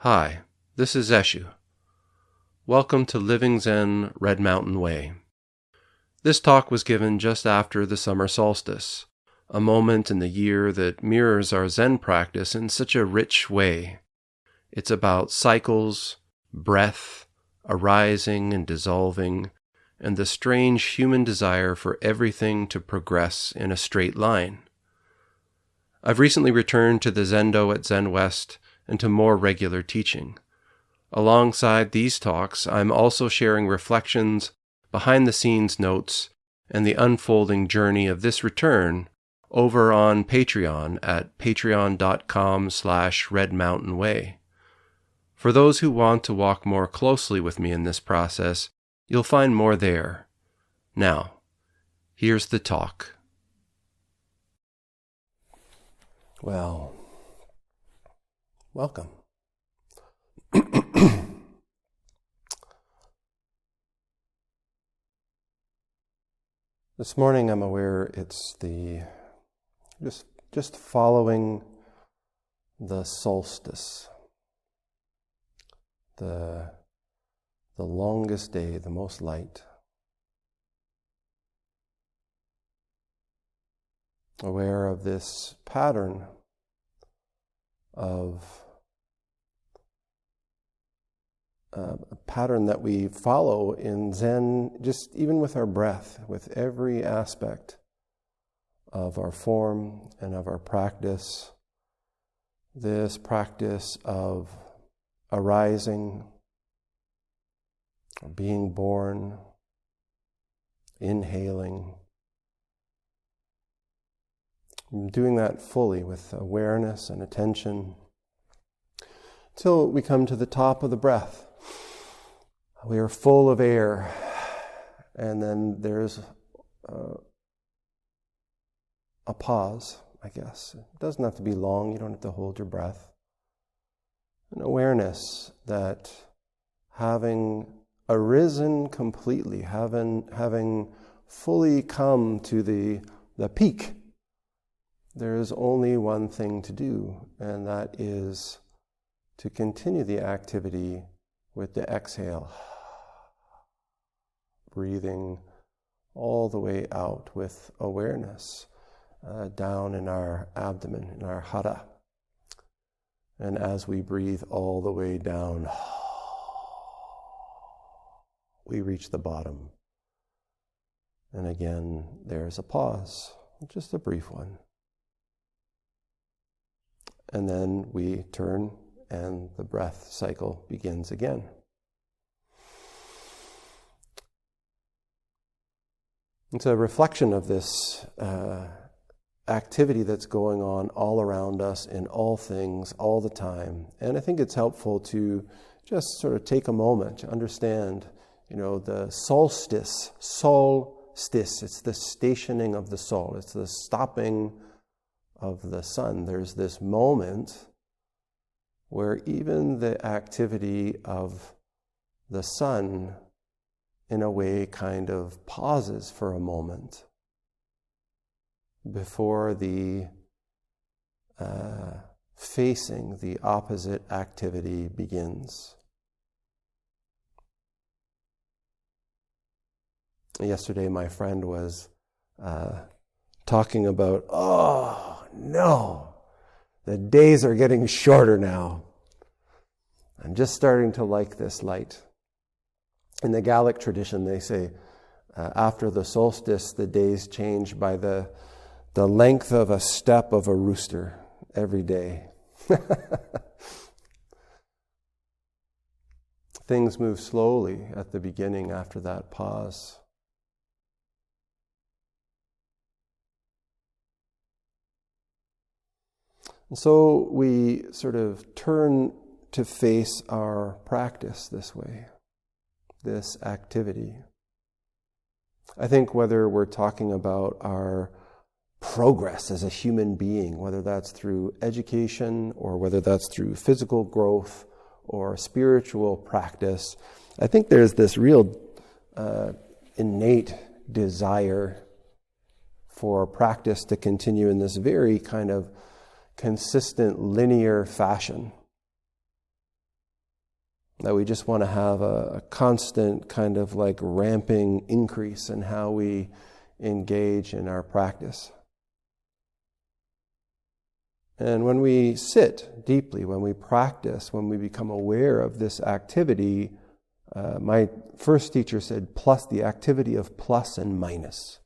Hi, this is Eshu. Welcome to Living Zen, Red Mountain Way. This talk was given just after the summer solstice, a moment in the year that mirrors our Zen practice in such a rich way. It's about cycles, breath, arising and dissolving, and the strange human desire for everything to progress in a straight line. I've recently returned to the zendo at Zenwest and to more regular teaching. Alongside these talks, I'm also sharing reflections, behind-the-scenes notes, and the unfolding journey of this return over on Patreon at patreon.com/redmountainway. For those who want to walk more closely with me in this process, you'll find more there. Now, here's the talk. Well, welcome. This morning I'm aware it's just following the solstice, the longest day, the most light. Aware of this pattern a pattern that we follow in Zen, just even with our breath, with every aspect of our form and of our practice. This practice of arising, being born, inhaling, doing that fully with awareness and attention till we come to the top of the breath. We are full of air, and then there's a pause, I guess. It doesn't have to be long, you don't have to hold your breath. An awareness that having arisen completely, having fully come to the peak, there is only one thing to do, and that is to continue the activity with the exhale. Breathing all the way out with awareness down in our abdomen, in our hara. And as we breathe all the way down, we reach the bottom. And again, there's a pause, just a brief one. And then we turn and the breath cycle begins again. It's a reflection of this activity that's going on all around us in all things, all the time. And I think it's helpful to just sort of take a moment to understand, the solstice, it's the stationing of the soul. It's the stopping of the sun. There's this moment where even the activity of the sun in a way kind of pauses for a moment before the facing the opposite activity begins. Yesterday my friend was talking about, oh no, the days are getting shorter now. I'm just starting to like this light. In the Gallic tradition, they say after the solstice, the days change by the length of a step of a rooster every day. Things move slowly at the beginning after that pause. And so we sort of turn to face our practice this way, this activity. I think whether we're talking about our progress as a human being, whether that's through education or whether that's through physical growth or spiritual practice, I think there's this real innate desire for practice to continue in this very kind of consistent linear fashion. that we just want to have a constant kind of like ramping increase in how we engage in our practice. And when we sit deeply, when we practice, when we become aware of this activity, my first teacher said the activity of plus and minus,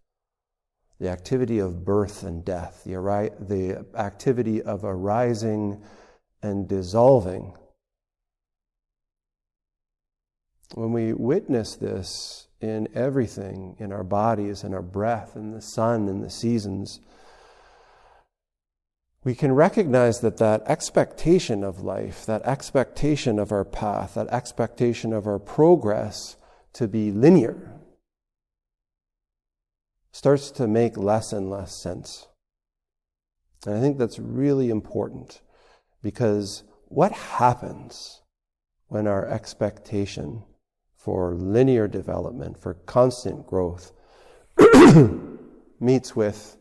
the activity of birth and death, the activity of arising and dissolving. When we witness this in everything, in our bodies, in our breath, in the sun, in the seasons, we can recognize that expectation of life, that expectation of our path, that expectation of our progress to be linear starts to make less and less sense. And I think that's really important, because what happens when our expectation for linear development, for constant growth, meets with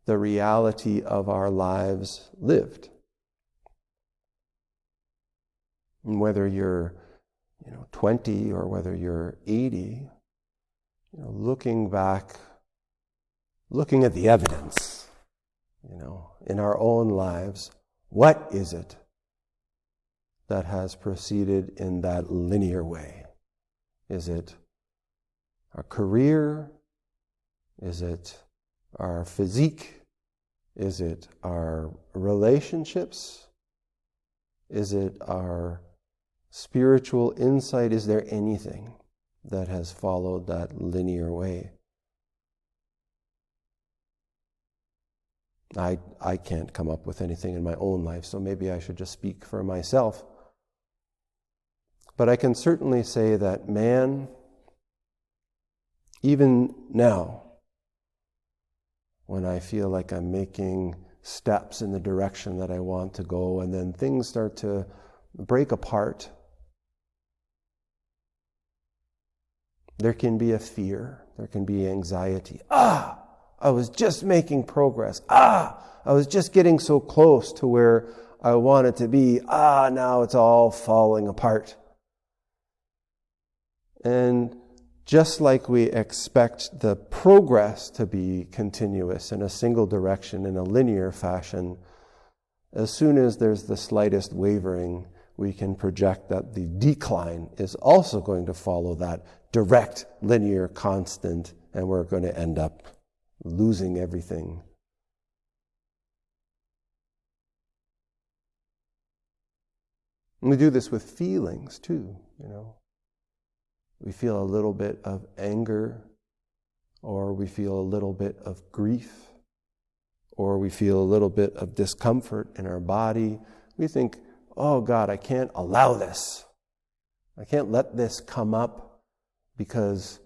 the reality of our lives lived? And whether you're 20 or whether you're 80, looking back, looking at the evidence, in our own lives, what is it that has proceeded in that linear way? Is it our career? Is it our physique? Is it our relationships? Is it our spiritual insight? Is there anything that has followed that linear way? I can't come up with anything in my own life, so maybe I should just speak for myself. But I can certainly say that man, even now, when I feel like I'm making steps in the direction that I want to go, and then things start to break apart, there can be a fear, there can be anxiety. I was just making progress. I was just getting so close to where I wanted to be. Now it's all falling apart. And just like we expect the progress to be continuous in a single direction, in a linear fashion, as soon as there's the slightest wavering, we can project that the decline is also going to follow that direct, linear, constant, and we're going to end up losing everything. And we do this with feelings too, We feel a little bit of anger, or we feel a little bit of grief, or we feel a little bit of discomfort in our body. We think, oh God, I can't allow this. I can't let this come up, because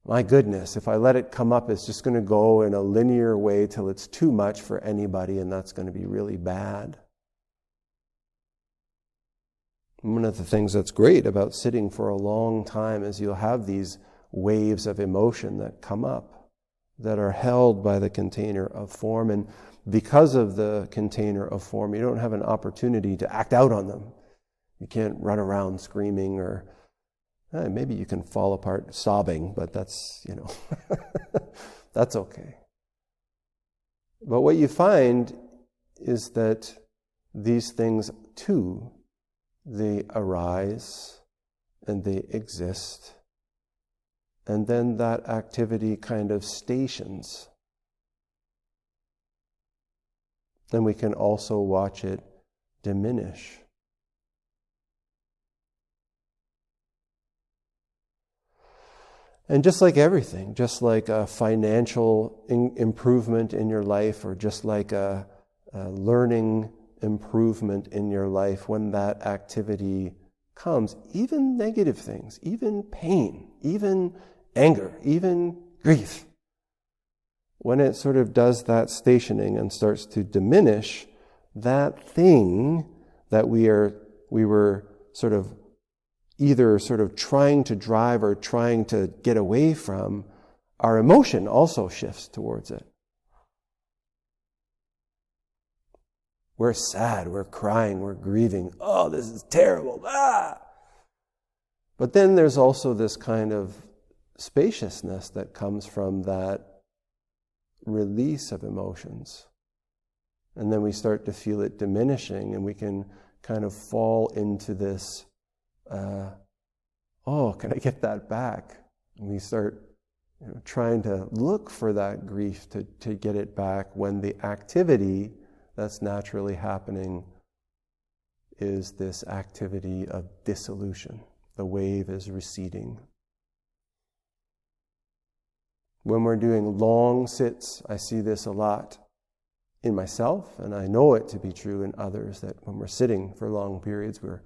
my goodness, if I let it come up, it's just going to go in a linear way till it's too much for anybody, and that's going to be really bad. One of the things that's great about sitting for a long time is you'll have these waves of emotion that come up that are held by the container of form. And because of the container of form, you don't have an opportunity to act out on them. You can't run around screaming, or maybe you can fall apart sobbing, but that's, that's okay. But what you find is that these things too, they arise and they exist, and then that activity kind of stations. And we can also watch it diminish. And just like everything, just like a financial improvement in your life, or just like a learning improvement in your life, when that activity comes, even negative things, even pain, even anger, even grief, when it sort of does that stationing and starts to diminish, that thing that we were sort of either sort of trying to drive or trying to get away from, our emotion also shifts towards it. We're sad, we're crying, we're grieving. Oh, this is terrible. But then there's also this kind of spaciousness that comes from that release of emotions. And then we start to feel it diminishing, and we can kind of fall into this, can I get that back? And we start trying to look for that grief to get it back, when the activity that's naturally happening is this activity of dissolution. The wave is receding. When we're doing long sits, I see this a lot in myself, and I know it to be true in others, that when we're sitting for long periods, we're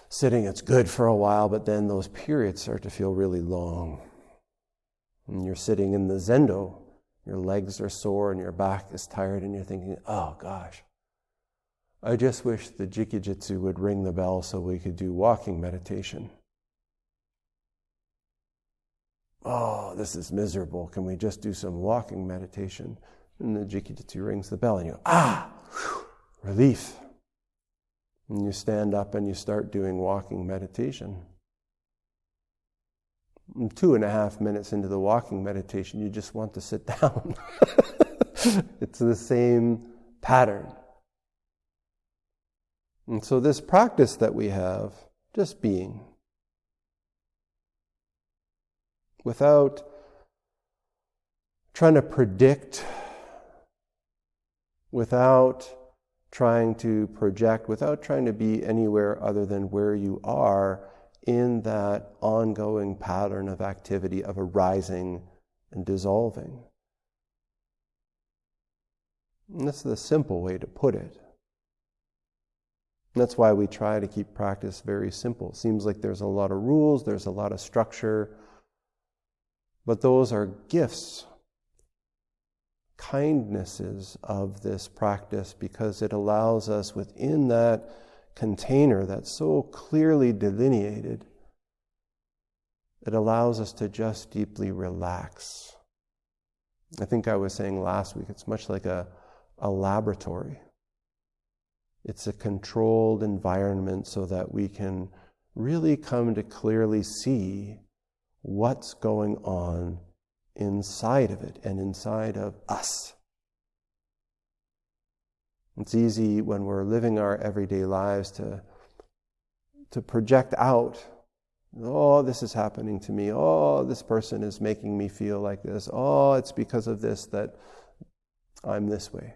sitting, it's good for a while, but then those periods start to feel really long. And you're sitting in the zendo, your legs are sore and your back is tired, and you're thinking, oh gosh, I just wish the Jikijitsu would ring the bell so we could do walking meditation. Oh, this is miserable. Can we just do some walking meditation? And the Jikijitsu rings the bell, and you go, relief. And you stand up and you start doing walking meditation. And 2.5 minutes into the walking meditation, you just want to sit down. It's the same pattern. And so this practice that we have, just being, without trying to predict, without trying to project, without trying to be anywhere other than where you are in that ongoing pattern of activity of arising and dissolving. And that's the simple way to put it. And that's why we try to keep practice very simple. It seems like there's a lot of rules, there's a lot of structure, but those are gifts, kindnesses of this practice, because it allows us within that container that's so clearly delineated, it allows us to just deeply relax. I think I was saying last week, it's much like a laboratory. It's a controlled environment so that we can really come to clearly see what's going on inside of it and inside of us. It's easy when we're living our everyday lives to project out, oh, this is happening to me, oh, this person is making me feel like this, oh, it's because of this that I'm this way.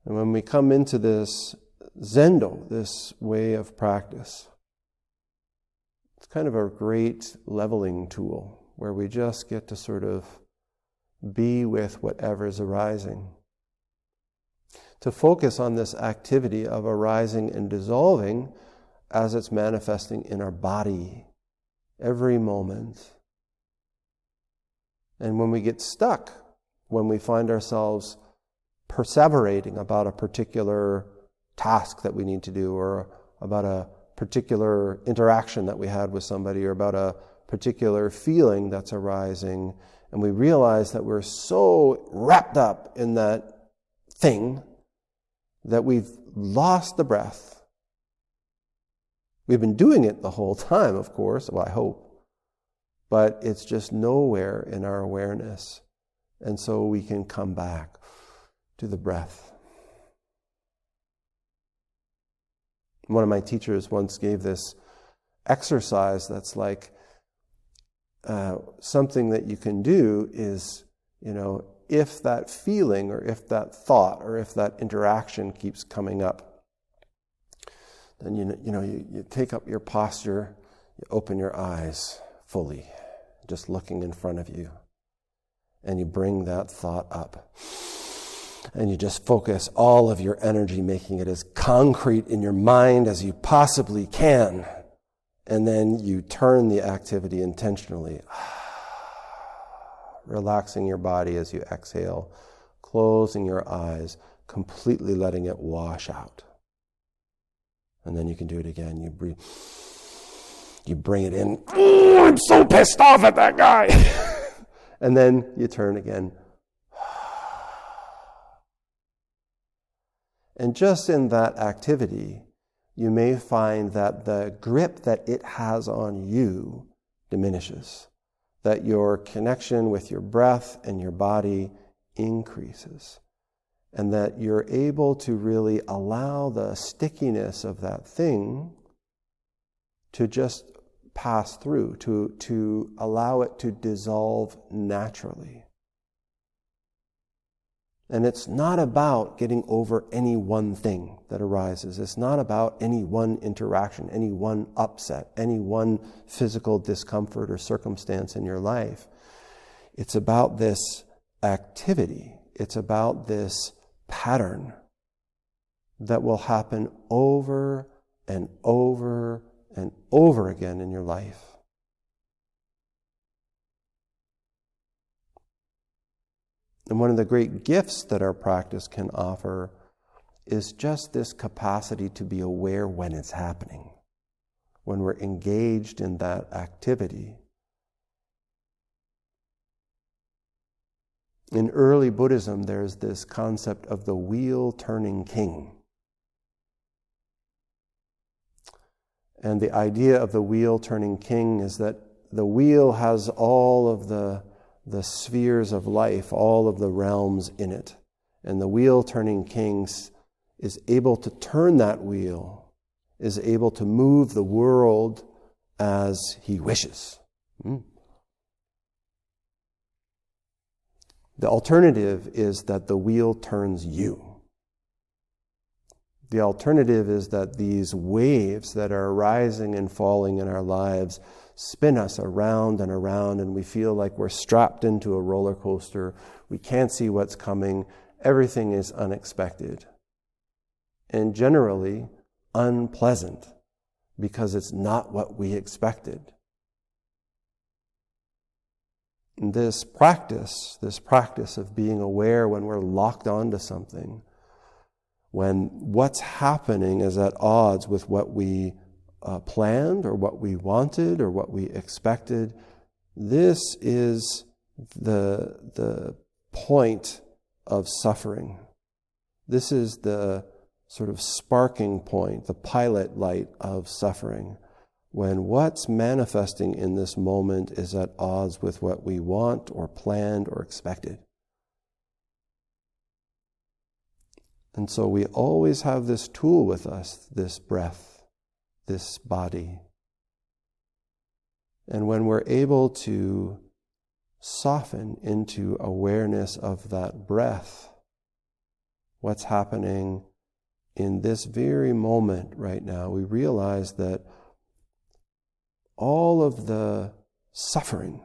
And when we come into this zendo, this way of practice, it's kind of a great leveling tool where we just get to sort of be with whatever is arising. To focus on this activity of arising and dissolving as it's manifesting in our body every moment. And when we get stuck, when we find ourselves perseverating about a particular task that we need to do, or about a particular interaction that we had with somebody, or about a particular feeling that's arising, and we realize that we're so wrapped up in that thing that we've lost the breath. We've been doing it the whole time, of course, well, I hope, but it's just nowhere in our awareness. And so we can come back to the breath. One of my teachers once gave this exercise that's like something that you can do is, if that feeling or if that thought or if that interaction keeps coming up, then you take up your posture, you open your eyes fully, just looking in front of you, and you bring that thought up. And you just focus all of your energy, making it as concrete in your mind as you possibly can. And then you turn the activity intentionally, relaxing your body as you exhale, closing your eyes, completely letting it wash out. And then you can do it again. You breathe. You bring it in. Oh, I'm so pissed off at that guy. And then you turn again. And just in that activity, you may find that the grip that it has on you diminishes, that your connection with your breath and your body increases, and that you're able to really allow the stickiness of that thing to just pass through, to allow it to dissolve naturally. And it's not about getting over any one thing that arises. It's not about any one interaction, any one upset, any one physical discomfort or circumstance in your life. It's about this activity. It's about this pattern that will happen over and over and over again in your life. And one of the great gifts that our practice can offer is just this capacity to be aware when it's happening, when we're engaged in that activity. In early Buddhism, there's this concept of the wheel-turning king. And the idea of the wheel-turning king is that the wheel has all of the spheres of life, all of the realms in it. And the wheel-turning king is able to turn that wheel, is able to move the world as he wishes. The alternative is that the wheel turns you. The alternative is that these waves that are rising and falling in our lives spin us around and around, and we feel like we're strapped into a roller coaster. We can't see what's coming. Everything is unexpected. And generally unpleasant, because it's not what we expected. And this practice of being aware when we're locked onto something, when what's happening is at odds with what we planned or what we wanted or what we expected, this is the point of suffering. This is the sort of sparking point, the pilot light of suffering, when what's manifesting in this moment is at odds with what we want or planned or expected. And so we always have this tool with us, this breath, this body. And when we're able to soften into awareness of that breath, what's happening in this very moment right now, we realize that all of the suffering,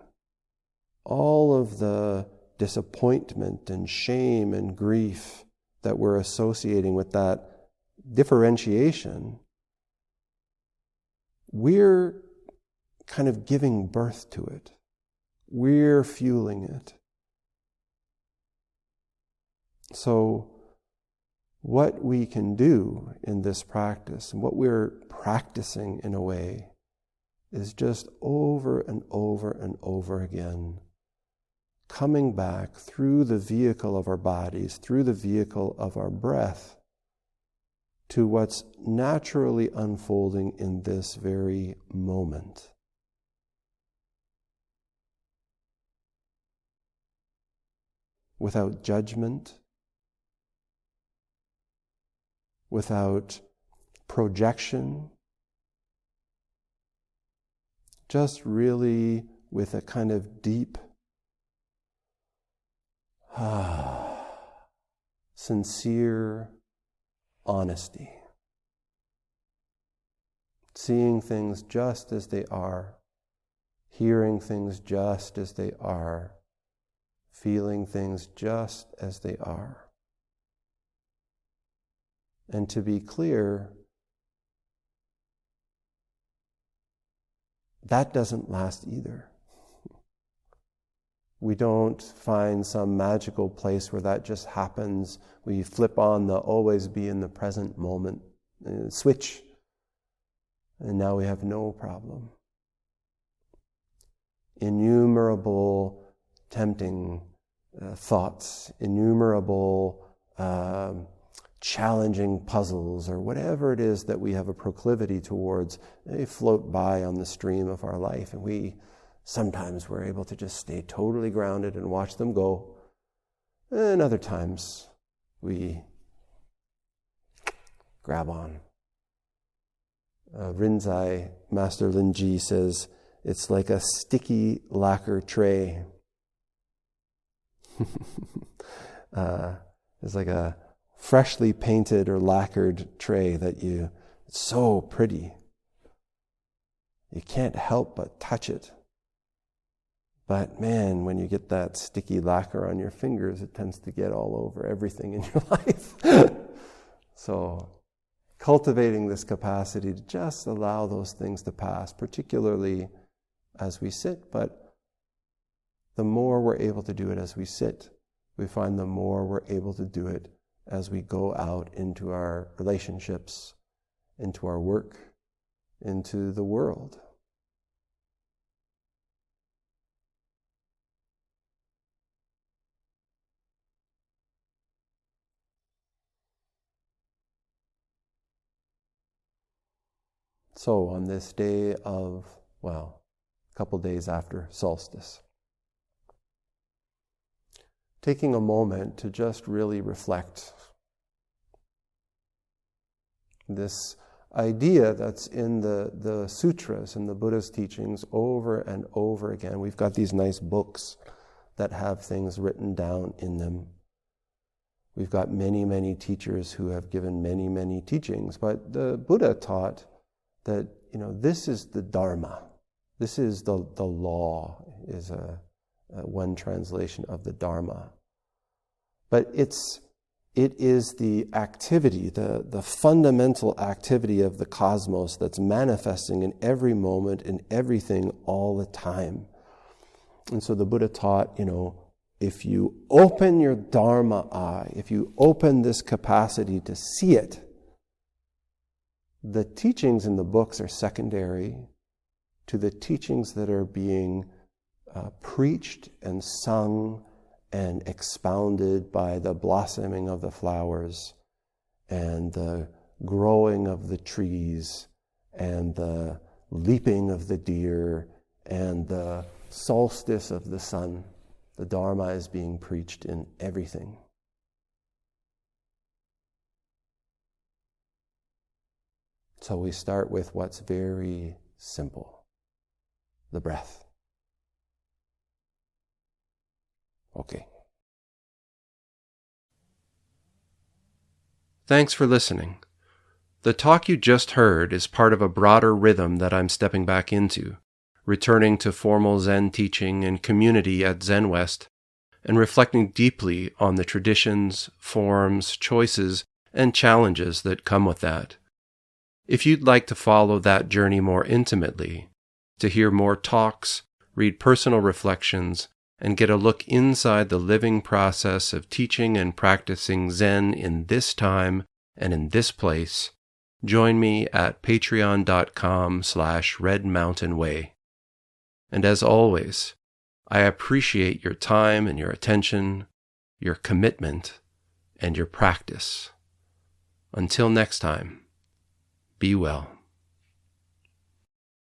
all of the disappointment and shame and grief that we're associating with that differentiation, we're kind of giving birth to it. We're fueling it. So what we can do in this practice, and what we're practicing in a way, is just over and over and over again, coming back through the vehicle of our bodies, through the vehicle of our breath, to what's naturally unfolding in this very moment. Without judgment, without projection, just really with a kind of deep, sincere honesty. Seeing things just as they are, hearing things just as they are, feeling things just as they are. And to be clear, that doesn't last either. We don't find some magical place where that just happens. We flip on the always be in the present moment switch, and now we have no problem. Innumerable tempting thoughts, innumerable challenging puzzles or whatever it is that we have a proclivity towards, they float by on the stream of our life, and sometimes we're able to just stay totally grounded and watch them go, and other times we grab on. Rinzai, Master Linji says, it's like a sticky lacquer tray. It's like a freshly painted or lacquered tray it's so pretty. You can't help but touch it. But man, when you get that sticky lacquer on your fingers, it tends to get all over everything in your life. So, cultivating this capacity to just allow those things to pass, particularly as we sit, but the more we're able to do it as we sit, we find the more we're able to do it as we go out into our relationships, into our work, into the world. So on this day of, a couple days after solstice, taking a moment to just really reflect this idea that's in the sutras and the Buddha's teachings over and over again. We've got these nice books that have things written down in them. We've got many, many teachers who have given many, many teachings, but the Buddha taught that, this is the Dharma. This is the law, is one translation of the Dharma. But it is the activity, the fundamental activity of the cosmos that's manifesting in every moment, in everything, all the time. And so the Buddha taught, if you open your Dharma eye, if you open this capacity to see it, the teachings in the books are secondary to the teachings that are being preached and sung and expounded by the blossoming of the flowers and the growing of the trees and the leaping of the deer and the solstice of the sun. The Dharma is being preached in everything. So we start with what's very simple, the breath. Okay. Thanks for listening. The talk you just heard is part of a broader rhythm that I'm stepping back into, returning to formal Zen teaching and community at Zenwest, and reflecting deeply on the traditions, forms, choices, and challenges that come with that. If you'd like to follow that journey more intimately, to hear more talks, read personal reflections, and get a look inside the living process of teaching and practicing Zen in this time and in this place, join me at patreon.com/redmountainway. And as always, I appreciate your time and your attention, your commitment, and your practice. Until next time, be well.